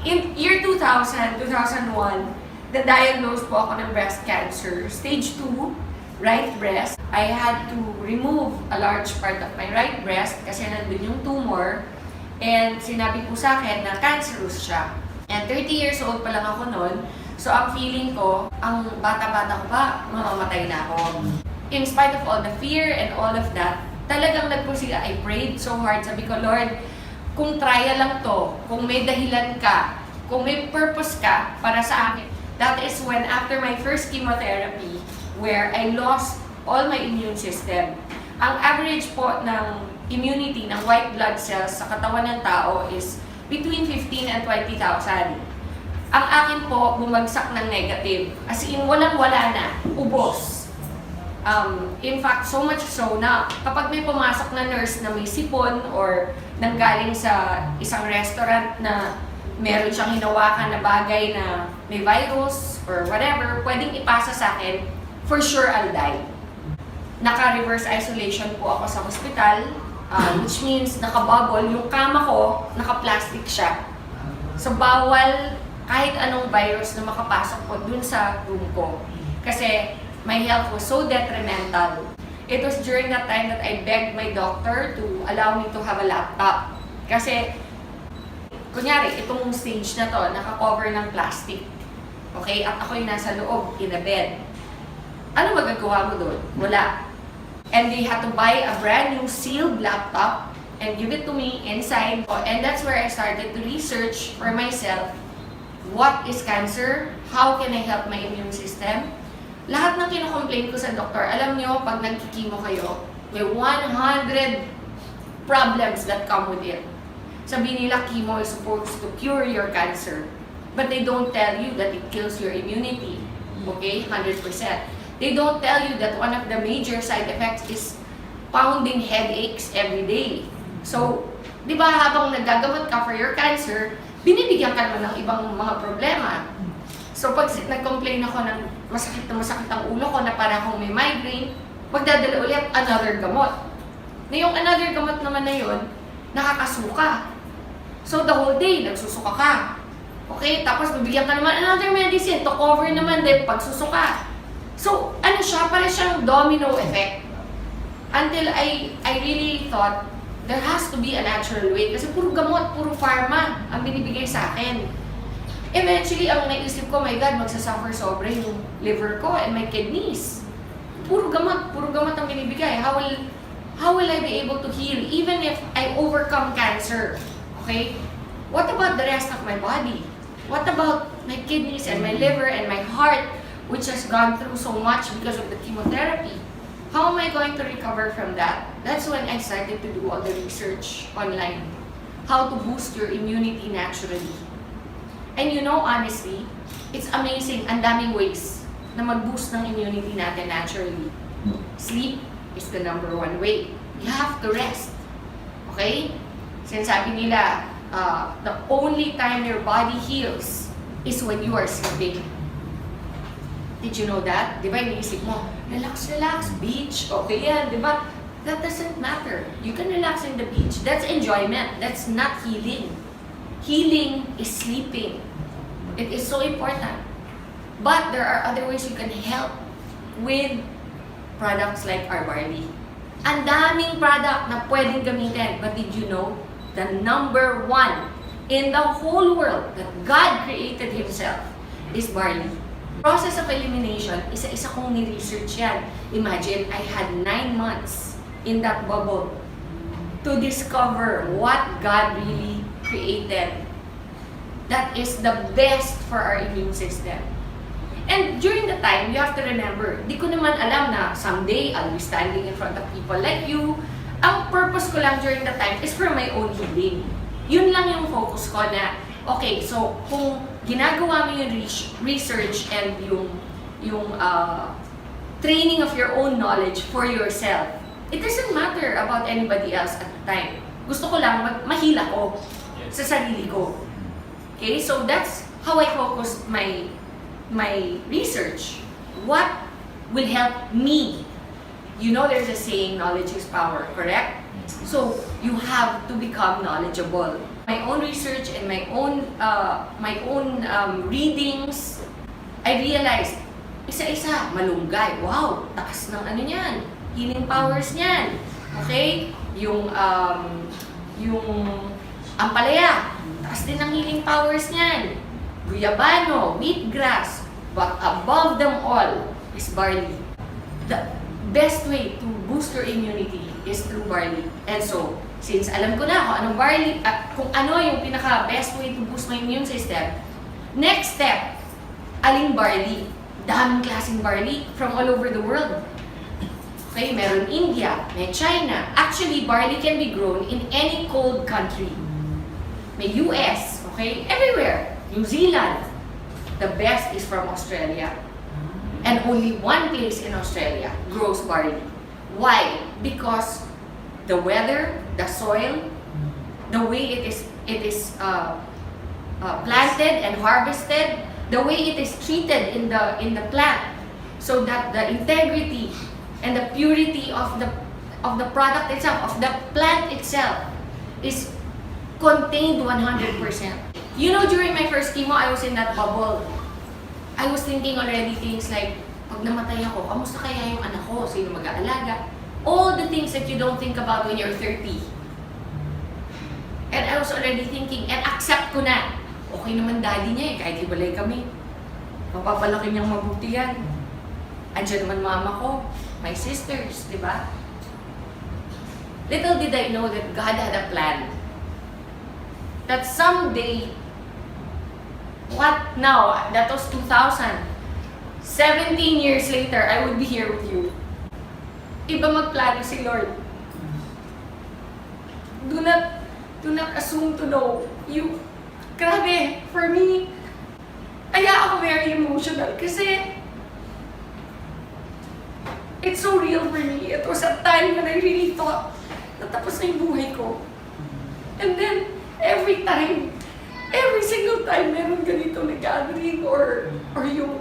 In year 2000, 2001, na-diagnose po ako ng breast cancer. Stage 2, right breast. I had to remove a large part of my right breast kasi nandun yung tumor. And sinabi po sa akin na cancerous siya. And 30 years old pa lang ako noon. So ang feeling ko, ang bata-bata ko pa, mamamatay na ako. In spite of all the fear and all of that, talagang nagpursige. I prayed so hard. Sabi ko, Lord, kung trial lang to, kung may dahilan ka, kung may purpose ka para sa akin. That is when after my first chemotherapy, where I lost all my immune system. Ang average po ng immunity ng white blood cells sa katawan ng tao is between 15 and 20,000. Ang akin po, bumagsak ng negative. As in, walang-wala na. Ubos. In fact, so much so na kapag may pumasok na nurse na may sipon or nanggaling sa isang restaurant na meron siyang hinawakan na bagay na may virus or whatever, pwedeng ipasa sa akin, for sure I'll die. Naka-reverse isolation po ako sa hospital, which means naka-bubble. Yung kama ko, naka-plastic siya. So bawal kahit anong virus na makapasok po dun sa room ko. Kasi my health was so detrimental. It was during that time that I begged my doctor to allow me to have a laptop. Kasi, kunyari, itong stage na to, naka-cover ng plastic. Okay? At ako yung nasa loob, in a bed. Ano magagawa mo doon? Wala. And they had to buy a brand new sealed laptop and give it to me inside. And that's where I started to research for myself, what is cancer? How can I help my immune system? Lahat ng kino-complain ko sa doktor, alam nyo, pag nagkikimo kayo, may 100 problems that come with it. Sabi nila, chemo is supposed to cure your cancer. But they don't tell you that it kills your immunity. Okay? 100%. They don't tell you that one of the major side effects is pounding headaches every day. So, di ba habang nagagamot ka for your cancer, binibigyan ka naman ng ibang mga problema. So, pag nag-complain ako ng masakit ang ulo ko na para akong may migraine, magdadala ulit another gamot. Na yung another gamot naman na yun, nakakasuka. So, the whole day, nagsusuka ka. Okay? Tapos, bibigyan ka naman another medicine to cover naman din pagsusuka. So, ano siya? Para siyang domino effect. Until I really thought, there has to be a natural way. Kasi puro gamot, puro pharma ang binibigay sa akin. Eventually, ang naisip ko, my God, magsasuffer sobra yung liver ko and my kidneys. Puro gamot ang binibigay. How will I be able to heal even if I overcome cancer? Okay? What about the rest of my body? What about my kidneys and my liver and my heart, which has gone through so much because of the chemotherapy? How am I going to recover from that? That's when I started to do all the research online. How to boost your immunity naturally. And you know, honestly, it's amazing. Ang daming ways na mag-boost ng immunity natin naturally. Sleep is the number one way. You have to rest. Okay? Sinasabi nila, the only time your body heals is when you are sleeping. Did you know that? Di ba, iniisip mo, relax, beach, okay yan, di ba? That doesn't matter. You can relax in the beach. That's enjoyment. That's not healing. Healing is sleeping. It is so important. But there are other ways you can help with products like our Barley. Ang daming product na pwedeng gamitin. But did you know, the number one in the whole world that God created Himself is Barley. Process of elimination, isa-isa kong ni-research yan. Imagine, I had 9 months in that bubble to discover what God really created. That is the best for our immune system. And during the time, you have to remember, di ko naman alam na someday I'll be standing in front of people like you. Ang purpose ko lang during the time is for my own healing. Yun lang yung focus ko na, okay, so kung ginagawa mo yung research and yung training of your own knowledge for yourself, it doesn't matter about anybody else at the time. Gusto ko lang mahila ko sa sarili ko. Okay, so that's how I focused my research. What will help me? You know, there's a saying, knowledge is power, correct? So you have to become knowledgeable. my own research and my own readings, I realized, isa-isa, malunggay. Wow, taas ng ano niyan, healing powers niyan. Okay? Yung ampalaya, taas din ng healing powers niyan. Guyabano, wheatgrass, but above them all is barley. The best way to boost your immunity is through barley. And so, since alam ko na kung anong barley, kung ano yung pinaka-best way to boost my immune system, next step, aling barley. Daming klaseng barley from all over the world. Okay, meron India, may China. Actually, barley can be grown in any cold country. May US, okay, everywhere. New Zealand. The best is from Australia. And only one place in Australia grows barley. Why? Because the weather, the soil, the way it is planted and harvested, the way it is treated in the plant, so that the integrity and the purity of the product itself, of the plant itself, is contained 100%. You know, during my first chemo, I was in that bubble. I was thinking already things like, pag namatay ako, kamusta kaya yung anak ko? Sino mag-aalaga? All the things that you don't think about when you're 30. And I was already thinking, and accept ko na, okay naman daddy niya eh, kahit ibalay kami. Mapapalaki niyang mabuti yan. Andiyan naman mama ko, my sisters, di ba? Little did I know that God had a plan. That someday, what now? That was 2000. 17 years later, I would be here with you. Iba magplano si Lord. Do not assume to know. Grabe, for me, kaya ako very emotional kasi it's so real for me. It was a time when I really thought natapos na yung buhay ko. And then, every single time meron ganito na gathering or yung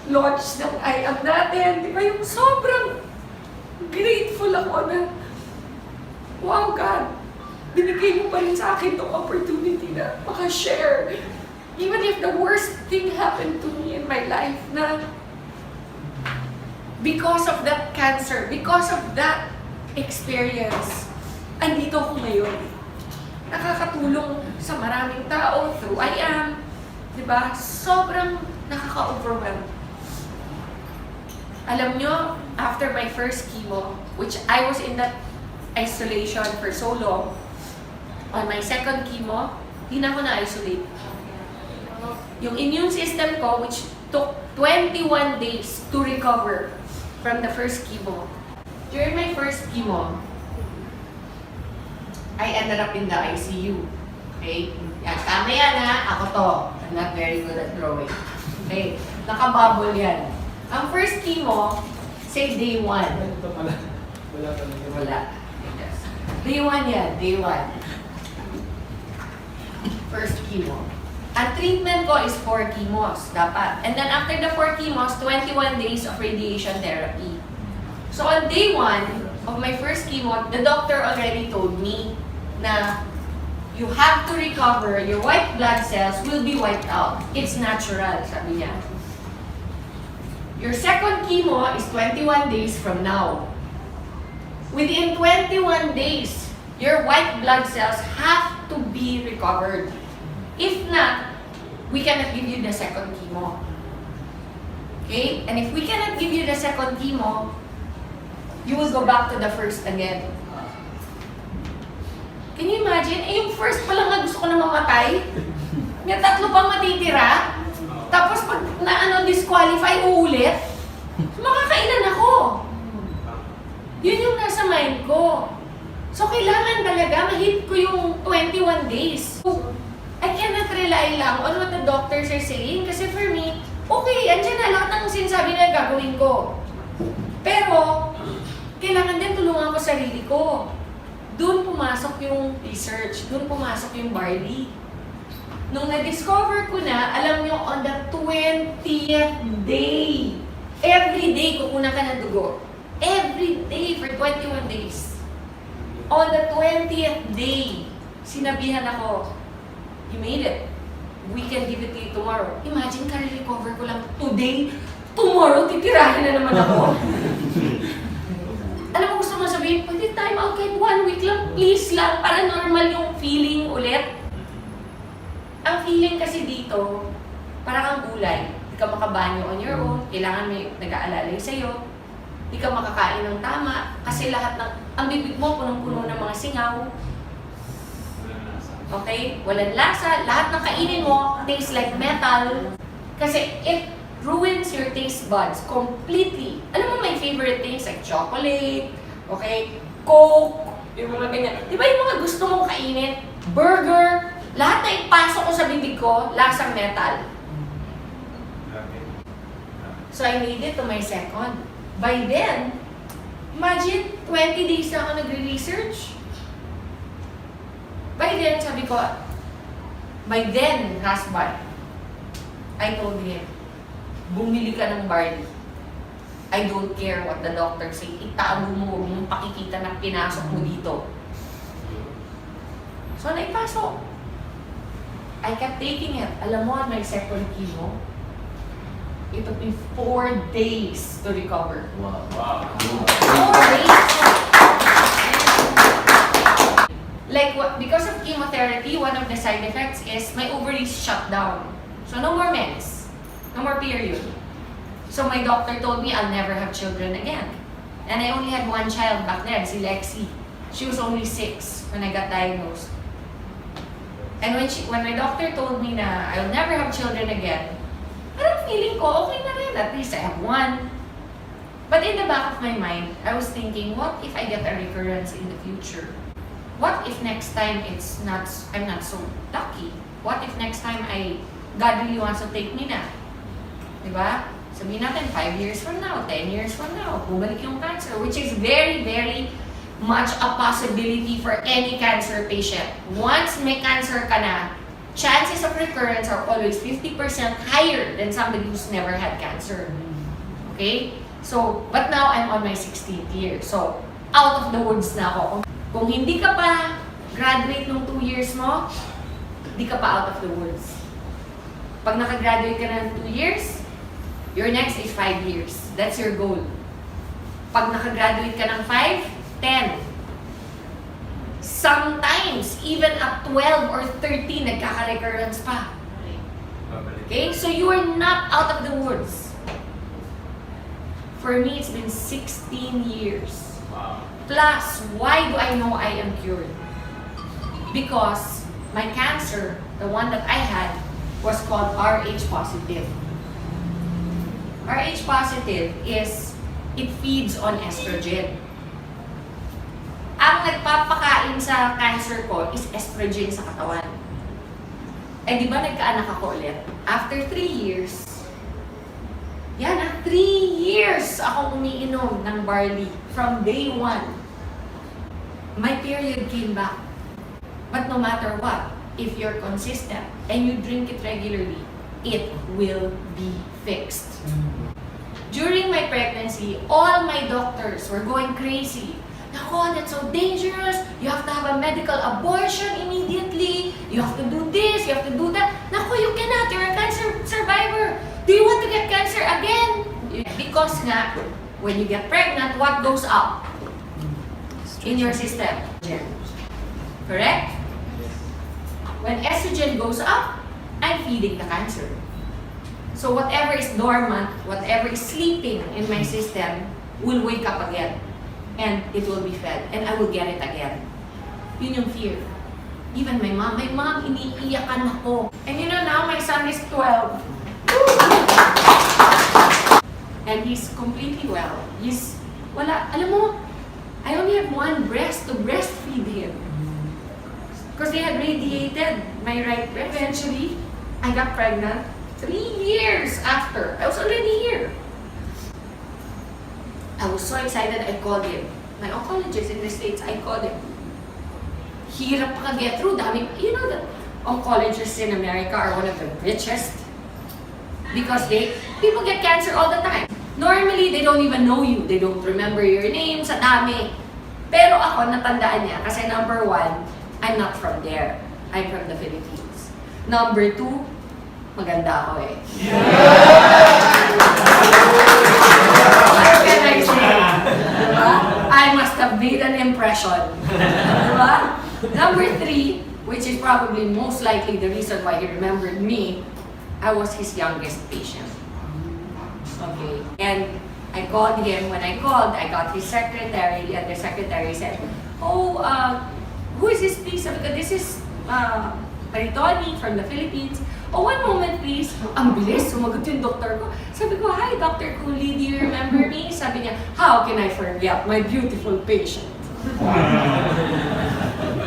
launch ng I Am natin, di ba, yung sobrang grateful ako na, wow God, binigay mo pa rin sa akin itong opportunity na maka-share. Even if the worst thing happened to me in my life na because of that cancer, because of that experience, andito ako ngayon. Nakakatulong sa maraming tao through I Am. Diba? Sobrang nakaka-overwhelm. Alam nyo, after my first chemo, which I was in that isolation for so long, on my second chemo, di na ako na-isolate. Yung immune system ko, which took 21 days to recover from the first chemo. During my first chemo, I ended up in the ICU. Okay? Yan, tama yan ha. Ako to. I'm not very good at drawing. Okay? Nakabubble yan. Ang first chemo, say day 1. Ito pala. Wala pa rin. Wala. Day 1 yan. Day 1. First chemo. Ang treatment ko is 4 chemos, dapat. And then after the 4 chemos, 21 days of radiation therapy. So on day 1 of my first chemo, the doctor already told me na you have to recover, your white blood cells will be wiped out. It's natural, sabi niya. Your second chemo is 21 days from now. Within 21 days, your white blood cells have to be recovered. If not, we cannot give you the second chemo. Okay? And if we cannot give you the second chemo, you will go back to the first again. Can you imagine? Eh, yung first pa lang na gusto ko na mamatay. May 3 pang matitira. Tapos pag disqualify, uulit. Makakailan ako. Yun yung nasa mind ko. So, kailangan talaga ma-hit ko yung 21 days. So, I cannot rely lang on what the doctors are saying. Kasi for me, okay, andyan na lahat ng sinasabi na gagawin ko. Pero, kailangan din tulungan ko sarili ko. Doon pumasok yung research. Doon pumasok yung Barley. Nung na-discover ko na, alam nyo, on the 20th day, every day kukunan ka ng dugo. Every day for 21 days. On the 20th day, sinabihan ako, You made it. We can give it to you tomorrow. Imagine, ka-recover ko lang today. Tomorrow, titirahin na naman ako. Alam mo, gusto mo sabihin, pwede time out kahit 1 week lang, please lang, para normal yung feeling ulit. Ang feeling kasi dito, parang kang gulay. Hindi ka makabanyo on your own, kailangan may nag-aalalay sa'yo. Hindi ka makakain ng tama, kasi lahat ng, ang bibig mo, punong-puno ng mga singaw. Okay? Walang lasa. Lahat ng kainin mo tastes like metal. Kasi it ruins your taste buds completely. Alam mo, my favorite things like chocolate, okay, Coke, yung mga ganyan. Di ba yung mga gusto mong kainin? Burger, lahat na ipasok ko sa bibig ko, lasang metal. So I made it to my second. By then, imagine, 20 days na ako nagre-research. By then, sabi ko, by then, husband, I told him, bumili ka ng Barley. I don't care what the doctor say. Itago mo, huwag mong pakikita na pinasok mo dito. So, naipasok. I kept taking it. Alam mo, my second chemo, it took me 4 days to recover. Wow. 4 days! Like, because of chemotherapy, one of the side effects is my ovaries shut down. So, no more mens. No more period. So, my doctor told me I'll never have children again. And I only had one child back then, si Lexi. She was only 6 when I got diagnosed. And when my doctor told me na I'll never have children again, parang feeling ko, okay na rin. At least I have one. But in the back of my mind, I was thinking, what if I get a recurrence in the future? What if next time I'm not so lucky? What if next time God really wants to take me na? Diba? Sabihin natin, 5 years from now, 10 years from now, bumalik yung cancer, which is very, very much a possibility for any cancer patient. Once may cancer ka na, chances of recurrence are always 50% higher than somebody who's never had cancer. Okay? So, but now I'm on my 16th year. So, out of the woods na ako. Kung hindi ka pa graduate nung 2 years mo, hindi ka pa out of the woods. Pag nakagraduate ka ng 2 years, your next is 5 years. That's your goal. Pag nakagraduate ka ng 5, 10. Sometimes, even at 12 or 13, nagkaka-recurrence pa. Okay? So you are not out of the woods. For me, it's been 16 years. Wow. Plus, why do I know I am cured? Because my cancer, the one that I had, was called Rh positive. Rh positive is, it feeds on estrogen. Ang nagpapakain sa cancer ko is estrogen sa katawan. Eh di ba nagkaanak ako ulit? After 3 years, 3 years akong umiinom ng Barley from day 1. My period came back. But no matter what, if you're consistent and you drink it regularly, it will be fixed. During my pregnancy, all my doctors were going crazy. Nako, that's so dangerous. You have to have a medical abortion immediately. You have to do this, you have to do that. Nako, you cannot. You're a cancer survivor. Do you want to get cancer again? Because nga, when you get pregnant, what goes up in your system? Correct? When estrogen goes up, I'm feeding the cancer. So whatever is dormant, whatever is sleeping in my system will wake up again. And it will be fed. And I will get it again. Yun yung fear. Even my mom, iniiyakan ako. And you know now, my son is 12. And he's completely well. Alam mo, I only have one breast to breastfeed him. Because they had radiated my right breast. Eventually, I got pregnant 3 years after. I was already here. I was so excited, I called him. My oncologist in the States, I called him. Hirap pa get through. You know that oncologists in America are one of the richest because people get cancer all the time. Normally, they don't even know you. They don't remember your name, sa dami. Pero ako, natandaan niya kasi number 1, I'm not from there. I'm from the Philippines. Number 2, maganda ako eh. What can I say? Diba? I must have made an impression. Diba? Number 3, which is probably most likely the reason why he remembered me, I was his youngest patient. Okay. And I called him. When I called, I got his secretary, and the secretary said, "Oh, who is this, please?" Sabi ko, "This is Maritoni from the Philippines." "Oh, one moment, please." Ang bilis, sumagot yung doktor ko. Sabi ko, "Hi, Dr. Cooley, do you remember me?" Sabi niya, "How can I forget my beautiful patient?"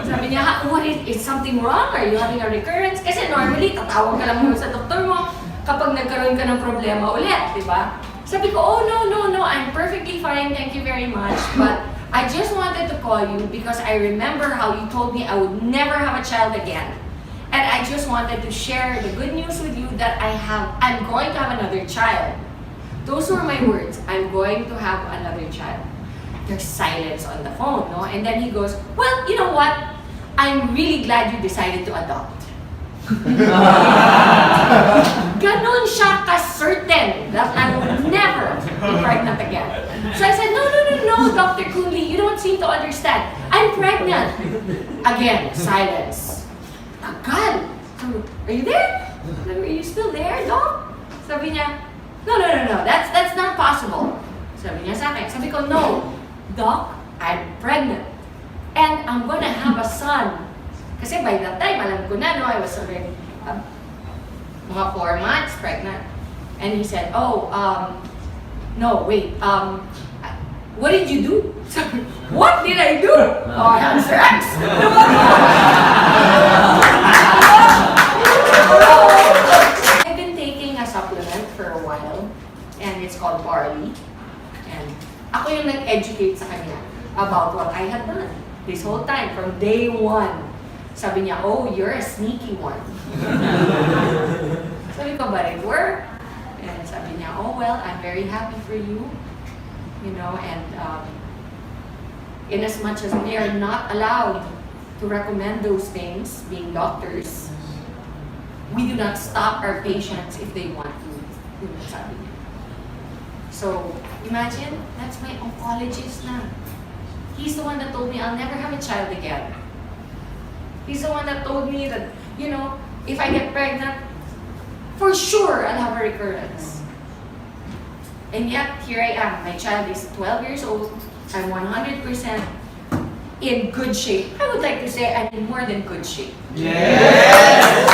Sabi niya, "What is something wrong? Are you having a recurrence?" Kasi normally, tatawag ka lang muna sa doktor mo kapag nagkaroon ka ng problema ulit, di ba? Sabi ko, "Oh, no, I'm perfectly fine, thank you very much. But I just wanted to call you because I remember how you told me I would never have a child again. And I just wanted to share the good news with you that I'm going to have another child." Those were my words, "I'm going to have another child." There's silence on the phone, no? And then he goes, "Well, you know what? I'm really glad you decided to adopt." Ganon siya ka-certain that I will never be pregnant again. So I said, no, Dr. Cooley, you don't seem to understand. I'm pregnant. Again, silence. Tagal. Are you there? Are you still there, Doc? Sabi niya, no, that's not possible. Sabi niya sa akin. Sabi ko, "No, Doc, I'm pregnant. And I'm gonna have a son." Kasi by that time, alam ko na, no, I was already mga 4 months pregnant. And he said, "Oh, no, wait, what did you do?" Sabi, "What did I do?" "Oh, I had sex." I've been taking a supplement for a while, and it's called Barley. And ako yung nag-educate sa kanya about what I had done this whole time, from day 1. Sabi niya, "Oh, you're a sneaky one." Sabi ko, "But it worked." And sabi niya, "Oh, well, I'm very happy for you. You know, and in as much as we are not allowed to recommend those things, being doctors, we do not stop our patients if they want to." Yun ang sabi niya. So, imagine, that's my oncologist na. He's the one that told me I'll never have a child again. He's the one that told me that, you know, if I get pregnant, for sure I'll have a recurrence. And yet, here I am. My child is 12 years old. I'm 100% in good shape. I would like to say I'm in more than good shape. Yes!